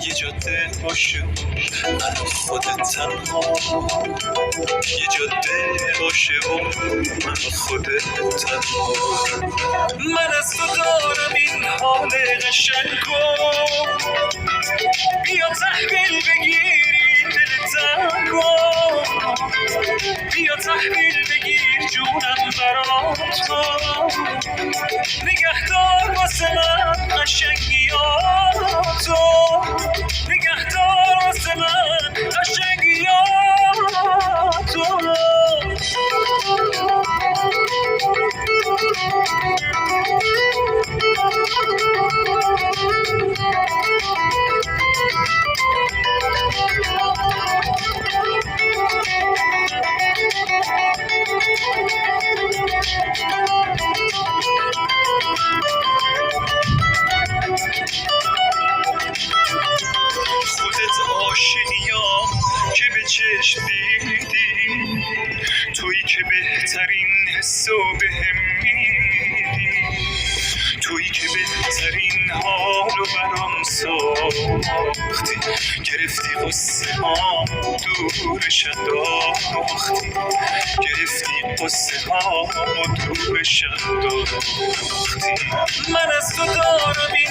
یه جاده باشه من و خودت تنها، یه جاده باشه و من و خودت تنها. من از تو دارم این حال قشنگو، بیا تحویل بگیری دل تنگو، بیا تحویل بگیر جونم برات تو، نگهدار واسه من قشنگیاتو، نگهدار واسه من قشنگیاتو. خودت عاشقیام که به چشم دیدی، تویی که بهترین حسو بهم میدی، تویی که بهترین حالو برام ساختی، گرفتی قصه ها دورش انداختی، گرفتی قصه ها دورش انداختی. من از تو دارم این